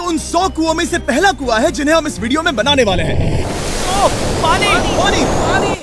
उन 100 कुओं में से पहला कुआं है जिन्हें हम इस वीडियो में बनाने वाले हैं। पानी पानी पानी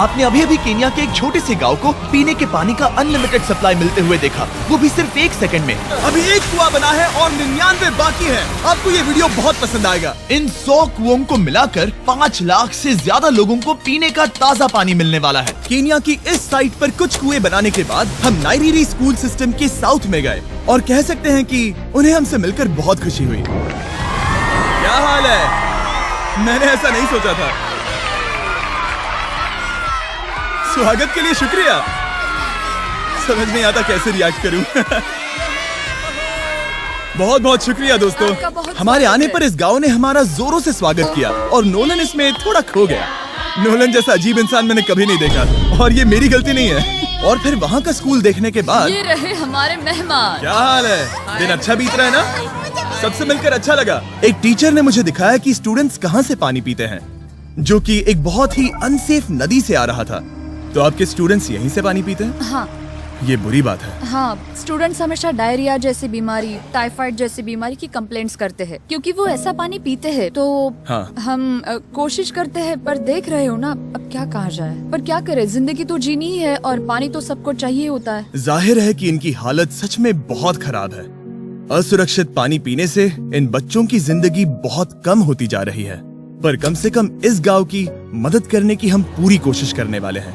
आपने अभी अभी केन्या के एक छोटे से गांव को पीने के पानी का अनलिमिटेड सप्लाई मिलते हुए देखा, वो भी सिर्फ 1 सेकंड में। अभी एक कुआं बना है और 99 बाकी है। आपको ये वीडियो बहुत पसंद आएगा। इन 100 कुओं को मिलाकर 5 लाख से ज्यादा लोगों को पीने का ताज़ा पानी मिलने वाला है। केन्या की इस साइट पर कुछ कुएं बनाने के बाद हम नाइरीरी स्कूल सिस्टम के साउथ में गए और कह सकते हैं कि उन्हें हमसे मिलकर बहुत खुशी हुई। क्या हाल है? मैंने ऐसा नहीं सोचा था। स्वागत के लिए शुक्रिया। समझ नहीं आता कैसे रिएक्ट करूं। बहुत बहुत शुक्रिया दोस्तों। हमारे आने पर इस गांव ने हमारा जोरों से स्वागत किया और नोलन इसमें थोड़ा खो गया। नोलन जैसा अजीब इंसान मैंने कभी नहीं देखा और ये मेरी गलती नहीं है। और फिर वहाँ का स्कूल देखने के बाद ये रहे हमारे मेहमान। क्या हाल है? दिन अच्छा बीत रहा है ना? सबसे मिलकर अच्छा लगा। एक टीचर ने मुझे दिखाया कि स्टूडेंट्स कहाँ से पानी पीते हैं, जो कि एक बहुत ही अनसेफ नदी से आ रहा था। तो आपके स्टूडेंट्स यहीं से पानी पीते हैं? हाँ ये बुरी बात है। हाँ, स्टूडेंट्स हमेशा डायरिया जैसी बीमारी, टाइफाइड जैसी बीमारी की कंप्लेंट्स करते हैं क्योंकि वो ऐसा पानी पीते हैं। तो हाँ। हम कोशिश करते हैं, पर देख रहे हो ना, अब क्या कहा जाए। पर क्या करे, जिंदगी तो जीनी ही है और पानी तो सबको चाहिए होता है। जाहिर है कि इनकी हालत सच में बहुत खराब है। असुरक्षित पानी पीने से इन बच्चों की जिंदगी बहुत कम होती जा रही है। पर कम से कम इस गांव की मदद करने की हम पूरी कोशिश करने वाले हैं।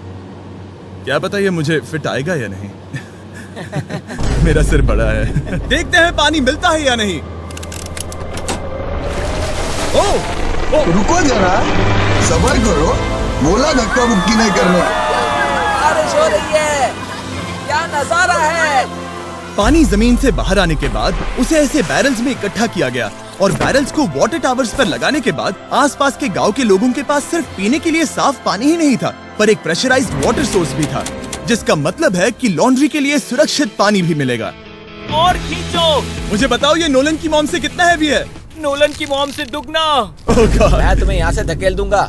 क्या पता ये मुझे फिट आएगा या नहीं। मेरा सिर बड़ा है। देखते हैं पानी मिलता है या नहीं। ओ, रुको जरा, सबर करो। बोला धक्का मुक्की नहीं करने। बारिश हो रही है, क्या नजारा है। पानी जमीन से बाहर आने के बाद उसे ऐसे बैरल्स में इकट्ठा किया गया और बैरल्स को वाटर टावर्स पर लगाने के बाद आसपास के गांव के लोगों के पास सिर्फ पीने के लिए साफ पानी ही नहीं था, पर एक प्रेशराइज्ड वाटर सोर्स भी था, जिसका मतलब है कि लॉन्ड्री के लिए सुरक्षित पानी भी मिलेगा। और खींचो। मुझे बताओ ये नोलन की मॉम से कितना हैवी है? नोलन की मॉम से दुगना। Oh God! मैं तुम्हें यहाँ से धकेल दूंगा।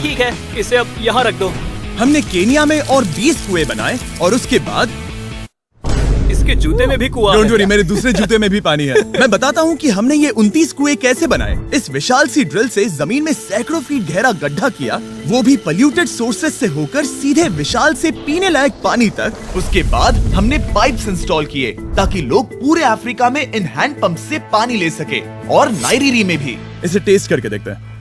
ठीक है, इसे अब यहाँ रख दो। हमने केन्या में और 20 कुएं बनाए और उसके बाद इसके जूते में भी कुआं डोंट है। वरी, मेरे दूसरे जूते में भी पानी है। मैं बताता हूँ कि हमने ये 29 कुएं कैसे बनाए। इस विशाल सी ड्रिल से जमीन में सैकड़ों फीट गहरा गड्ढा किया, वो भी पॉल्यूटेड सोर्सेज से होकर सीधे विशाल से पीने लायक पानी तक। उसके बाद हमने पाइप्स इंस्टॉल किए ताकि लोग पूरे अफ्रीका में इन हैंड पंप से पानी ले सके और नाइरीरी में भी। इसे टेस्ट करके देखते हैं।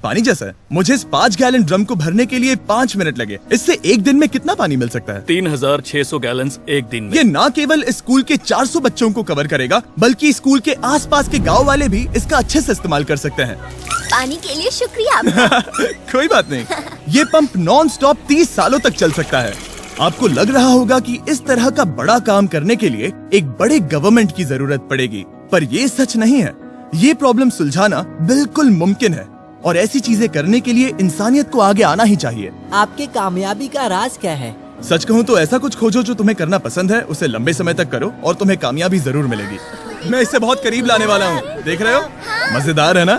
पानी जैसा है। मुझे इस 5 गैलन ड्रम को भरने के लिए 5 मिनट लगे। इससे एक दिन में कितना पानी मिल सकता है? 3600 गैलन्स एक दिन में। ये न केवल स्कूल के 400 बच्चों को कवर करेगा, बल्कि स्कूल के आसपास के गांव वाले भी इसका अच्छे से इस्तेमाल कर सकते हैं। पानी के लिए शुक्रिया आपका। कोई बात नहीं। ये पंप नॉन स्टॉप 30 सालों तक चल सकता है। आपको लग रहा होगा कि इस तरह का बड़ा काम करने के लिए एक बड़े गवर्नमेंट की जरूरत पड़ेगी, पर ये सच नहीं है। ये प्रॉब्लम सुलझाना बिल्कुल मुमकिन है और ऐसी चीजें करने के लिए इंसानियत को आगे आना ही चाहिए। आपके कामयाबी का राज क्या है? सच कहूँ तो ऐसा कुछ खोजो जो तुम्हें करना पसंद है, उसे लंबे समय तक करो और तुम्हें कामयाबी जरूर मिलेगी। मैं इसे बहुत करीब लाने वाला हूँ, देख रहे हो? मजेदार है ना?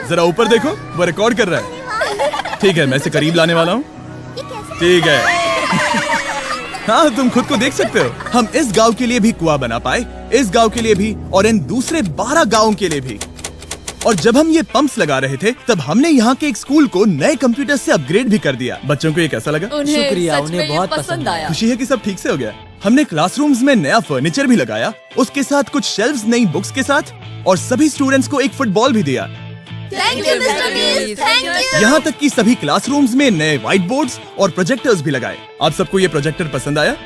जरा ऊपर देखो, वो रिकॉर्ड कर रहा है। ठीक है, मैं इसे करीब लाने वाला हूँ। ठीक है। हाँ, तुम खुद को देख सकते हो। हम इस गांव के लिए भी कुआं बना पाए, इस गांव के लिए भी और इन दूसरे 12 गांवों के लिए भी। और जब हम ये पंप्स लगा रहे थे, तब हमने यहाँ के एक स्कूल को नए कंप्यूटर से अपग्रेड भी कर दिया। बच्चों को ये कैसा लगा? शुक्रिया, सच में उन्हें ये बहुत पसंद आया। खुशी है कि सब ठीक से हो गया। हमने क्लासरूम्स में नया फर्नीचर भी लगाया, उसके साथ कुछ शेल्व्स नई बुक्स के साथ, और सभी स्टूडेंट्स को एक फुटबॉल भी दिया। Thank you mister beast, thank you. यहाँ तक कि सभी क्लासरूम्स में नए व्हाइट बोर्ड्स और प्रोजेक्टर्स भी लगाए। आप सबको ये प्रोजेक्टर पसंद आया?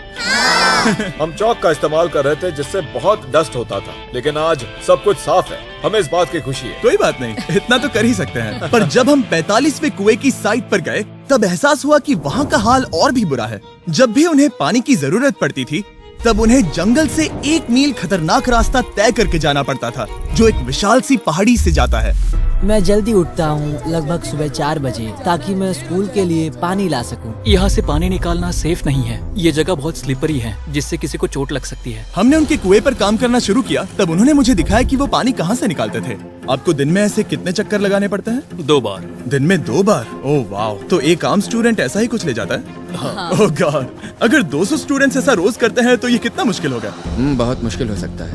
हम चौक का इस्तेमाल कर रहे थे जिससे बहुत डस्ट होता था, लेकिन आज सब कुछ साफ है। हमें इस बात की खुशी है। कोई बात नहीं, इतना तो कर ही सकते हैं। पर जब हम 45वें कुएं की साइट पर गए, तब एहसास हुआ कि वहाँ का हाल और भी बुरा है। जब भी उन्हें पानी की जरूरत पड़ती थी, तब उन्हें जंगल से 1 मील खतरनाक रास्ता तय करके जाना पड़ता था, जो एक विशाल सी पहाड़ी से जाता है। मैं जल्दी उठता हूँ, लगभग सुबह 4 बजे, ताकि मैं स्कूल के लिए पानी ला सकूँ। यहाँ से पानी निकालना सेफ नहीं है। ये जगह बहुत स्लिपरी है, जिससे किसी को चोट लग सकती है। हमने उनके कुएं पर काम करना शुरू किया, तब उन्होंने मुझे दिखाया कि वो पानी कहाँ से निकालते थे। आपको दिन में ऐसे कितने चक्कर लगाने पड़ते हैं? 2 बार। दिन में 2 बार? ओह वाह, तो एक आम स्टूडेंट ऐसा ही कुछ ले जाता है? हाँ। ओह गॉड, अगर 200 स्टूडेंट्स ऐसा रोज करते हैं तो ये कितना मुश्किल होगा? बहुत मुश्किल हो सकता है।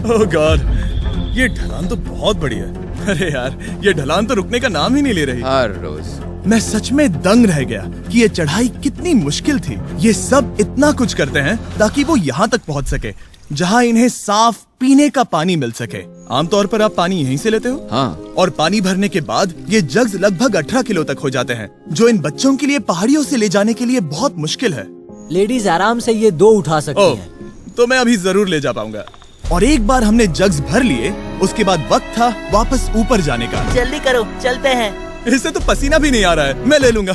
ओह गॉड, ये ढलान तो बहुत बड़ी है। अरे यार, ये ढलान तो रुकने का नाम ही नहीं ले रही। हर रोज मैं सच में दंग रह गया कि ये चढ़ाई कितनी मुश्किल थी। ये सब इतना कुछ करते हैं ताकि वो यहाँ तक पहुँच सके जहाँ इन्हें साफ पीने का पानी मिल सके। आमतौर पर आप पानी यहीं से लेते हो? हाँ। और पानी भरने के बाद ये जग्स लगभग 18 किलो तक हो जाते हैं, जो इन बच्चों के लिए पहाड़ियों से ले जाने के लिए बहुत मुश्किल है। लेडीज आराम से ये 2 उठा सकती ओह, हैं। तो मैं अभी जरूर ले जा पाऊंगा। और एक बार हमने जग्स भर लिए, उसके बाद वक्त था वापस ऊपर जाने का। जल्दी करो, चलते हैं। इससे तो पसीना भी नहीं आ रहा है। मैं ले लूंगा।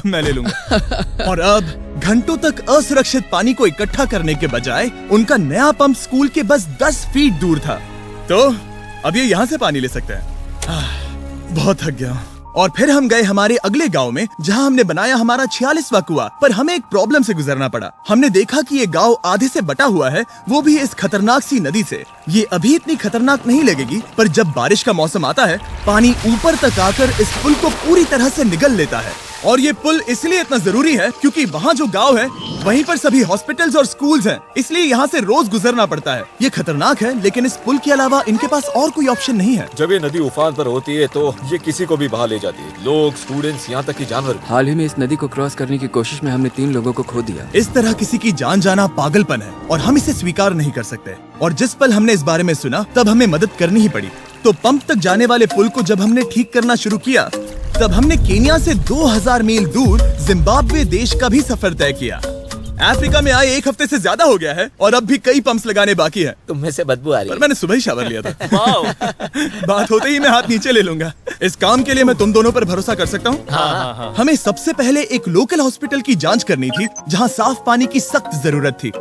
और अब घंटों तक असुरक्षित पानी को इकट्ठा करने के बजाय उनका नया पंप स्कूल के बस 10 फीट दूर था, तो अब ये यहाँ से पानी ले सकते हैं। बहुत थक गया हूँ। और फिर हम गए हमारे अगले गांव में, जहां हमने बनाया हमारा 46वां कुआं। पर हमें एक प्रॉब्लम से गुजरना पड़ा। हमने देखा कि ये गांव आधे से बटा हुआ है, वो भी इस खतरनाक सी नदी से। ये अभी इतनी खतरनाक नहीं लगेगी, पर जब बारिश का मौसम आता है, पानी ऊपर तक आकर इस पुल को पूरी तरह से निगल लेता है। और ये पुल इसलिए इतना जरूरी है क्योंकि वहाँ जो गांव है, वहीं पर सभी हॉस्पिटल्स और स्कूल्स हैं, इसलिए यहाँ से रोज गुजरना पड़ता है। ये खतरनाक है, लेकिन इस पुल के अलावा इनके पास और कोई ऑप्शन नहीं है। जब ये नदी उफान पर होती है तो ये किसी को भी बहा ले जाती है, लोग, स्टूडेंट्स, यहाँ तक कि जानवर भी। हाल ही में इस नदी को क्रॉस करने की कोशिश में हमने 3 लोगों को खो दिया। इस तरह किसी की जान जाना पागलपन है और हम इसे स्वीकार नहीं कर सकते। और जिस पल हमने इस बारे में सुना, तब हमें मदद करनी ही पड़ी। तो पंप तक जाने वाले पुल को जब हमने ठीक करना शुरू किया, तब हमने केन्या से 2000 मील दूर जिम्बाब्वे देश का भी सफर तय किया। अफ्रीका में आए 1 हफ्ते से ज्यादा हो गया है और अब भी कई पंप्स लगाने बाकी हैं। तुम में से बदबू आ रही पर है। मैंने सुबह ही शावर लिया था। बात होते ही मैं हाथ नीचे ले लूंगा। इस काम के लिए मैं तुम दोनों पर भरोसा कर सकता हूँ? हाँ। हमें सबसे पहले एक लोकल हॉस्पिटल की जांच करनी थी, जहाँ साफ पानी की सख्त जरूरत थी।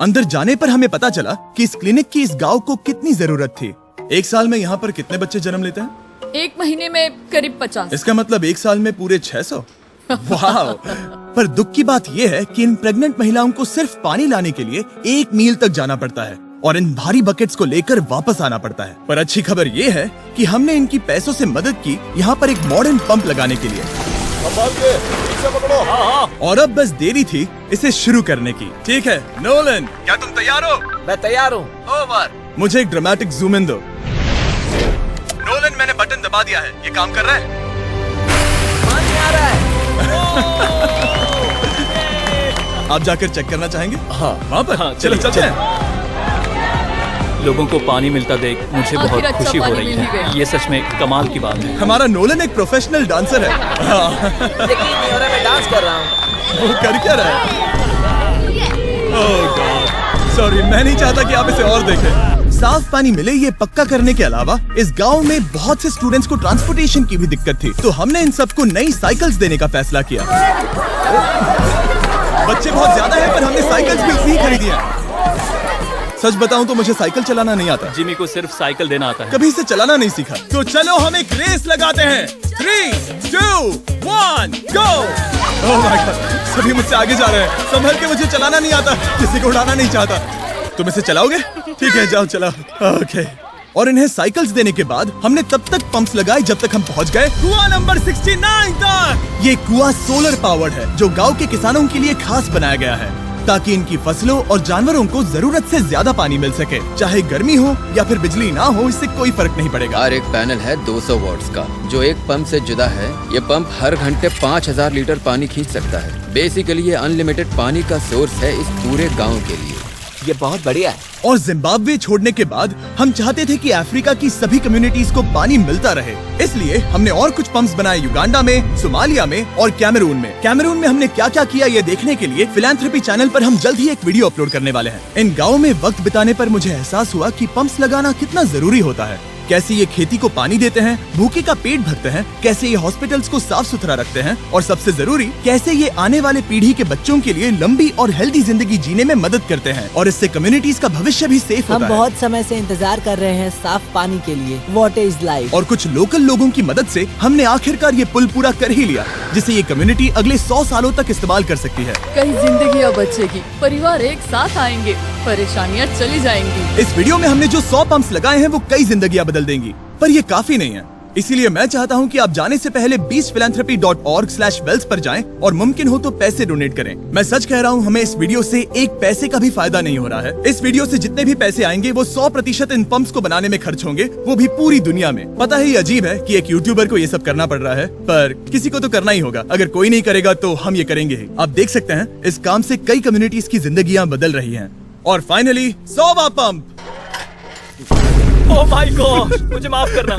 अंदर जाने पर हमें पता चला कि इस क्लिनिक की इस गांव को कितनी जरूरत थी। 1 साल में यहाँ पर कितने बच्चे जन्म लेते हैं? 1 महीने में करीब 50। इसका मतलब 1 साल में पूरे 600। वाह! पर दुख की बात यह है कि इन प्रेग्नेंट महिलाओं को सिर्फ पानी लाने के लिए 1 मील तक जाना पड़ता है और इन भारी बकेट्स को लेकर वापस आना पड़ता है। पर अच्छी खबर ये है कि हमने इनकी पैसों से मदद की यहाँ पर एक मॉडर्न पंप लगाने के लिए। संभाल के, पीछे पकड़ो। और अब बस देरी थी इसे शुरू करने की। ठीक है नोलन, क्या तुम तैयार हो? मैं तैयार हूँ। ओवर। मुझे एक ड्रामेटिक जूम इन दो। नोलन, मैंने बटन दबा दिया है, ये काम कर रहा है? पानी आ रहा है। आप जाकर चेक करना चाहेंगे? हाँ। वहाँ पर? हाँ, चलो चलिए, चलते हैं। लोगों को पानी मिलता देख मुझे आखिर बहुत अच्छा खुशी हो पानी रही मिल ही है। गया। ये सच में कमाल की बात है। हमारा नोलन एक प्रोफेशनल डांसर है। हाँ। यकीन नहीं हो रहा, मैं डांस कर रहा हूँ। वो कर क्या रहा है? ओह गॉड, सॉरी, मैं नहीं चाहता कि आप इसे और देखें। साफ पानी मिले ये पक्का करने के अलावा इस गांव में बहुत से स्टूडेंट्स को ट्रांसपोर्टेशन की भी दिक्कत थी, तो हमने इन सबको नई साइकिल्स देने का फैसला किया। बच्चे बहुत ज्यादा हैं, पर हमने साइकिल्स भी उतनी ही खरीदी हैं। सच बताऊं तो मुझे साइकिल चलाना नहीं आता। जिमी को सिर्फ साइकिल देना आता है। कभी इसे चलाना नहीं सीखा। तो चलो हम एक रेस लगाते हैं। 3, 2, 1, गो! ओह माय गॉड, सभी मुझसे आगे जा रहे हैं। संभल के, मुझे चलाना नहीं आता, किसी को उड़ाना नहीं चाहता। तुम इसे चलाओगे? ठीक है, जाओ चलाओ। ओके। और इन्हें साइकिल्स देने के बाद हमने तब तक पंप्स लगाए जब तक हम पहुंच गए कुआं नंबर 69 तक। ये कुआं सोलर पावर्ड है, जो गांव के किसानों के लिए खास बनाया गया है, ताकि इनकी फसलों और जानवरों को जरूरत से ज्यादा पानी मिल सके। चाहे गर्मी हो या फिर बिजली ना हो, इससे कोई फर्क नहीं पड़ेगा। और एक पैनल है 200 वॉट्स का, जो एक पंप से जुदा है। ये पंप हर घंटे 5000 लीटर पानी खींच सकता है। बेसिकली ये अनलिमिटेड पानी का सोर्स है इस पूरे गाँव के लिए। ये बहुत बढ़िया है। और जिम्बाब्वे छोड़ने के बाद हम चाहते थे कि अफ्रीका की सभी कम्युनिटीज को पानी मिलता रहे, इसलिए हमने और कुछ पंप्स बनाए युगांडा में, सोमालिया में और कैमरून में। कैमरून में हमने क्या क्या किया ये देखने के लिए फिलैंथ्रोपी चैनल पर हम जल्द ही एक वीडियो अपलोड करने वाले हैं। इन गाँव में वक्त बिताने पर मुझे एहसास हुआ कि पंप्स लगाना कितना जरूरी होता है। कैसे ये खेती को पानी देते हैं, भूखे का पेट भरते हैं, कैसे ये हॉस्पिटल्स को साफ सुथरा रखते हैं, और सबसे जरूरी कैसे ये आने वाले पीढ़ी के बच्चों के लिए लंबी और हेल्दी जिंदगी जीने में मदद करते हैं, और इससे कम्युनिटीज का भविष्य भी सेफ हम होता है। बहुत समय से इंतजार कर रहे हैं साफ पानी के लिए। Water is life. और कुछ लोकल लोगों की मदद से हमने आखिरकार ये पुल पूरा कर ही लिया, जिसे ये कम्युनिटी अगले 100 सालों तक इस्तेमाल कर सकती है। कई जिंदगियां बचेगी, परिवार एक साथ आएंगे, परेशानियां चली जाएंगी। इस वीडियो में हमने जो 100 पंप्स लगाए हैं वो कई जिंदगियां बदल देंगी। पर ये काफी नहीं है, इसीलिए मैं चाहता हूँ कि आप जाने से पहले beachphilanthropy.org/wealth पर जाएं और मुमकिन हो तो पैसे डोनेट करें। मैं सच कह रहा हूँ, हमें इस वीडियो से एक पैसे का भी फायदा नहीं हो रहा है। इस वीडियो से जितने भी पैसे आएंगे वो 100% इन पंप्स को बनाने में खर्च होंगे, वो भी पूरी दुनिया में। पता है ये अजीब है कि एक यूट्यूबर को ये सब करना पड़ रहा है, पर किसी को तो करना ही होगा। अगर कोई नहीं करेगा तो हम ये करेंगे ही। आप देख सकते हैं इस काम से कई कम्युनिटीज की जिंदगियां बदल रही हैं। और फाइनली 100वां पंप। ओह माय गॉड, मुझे माफ करना।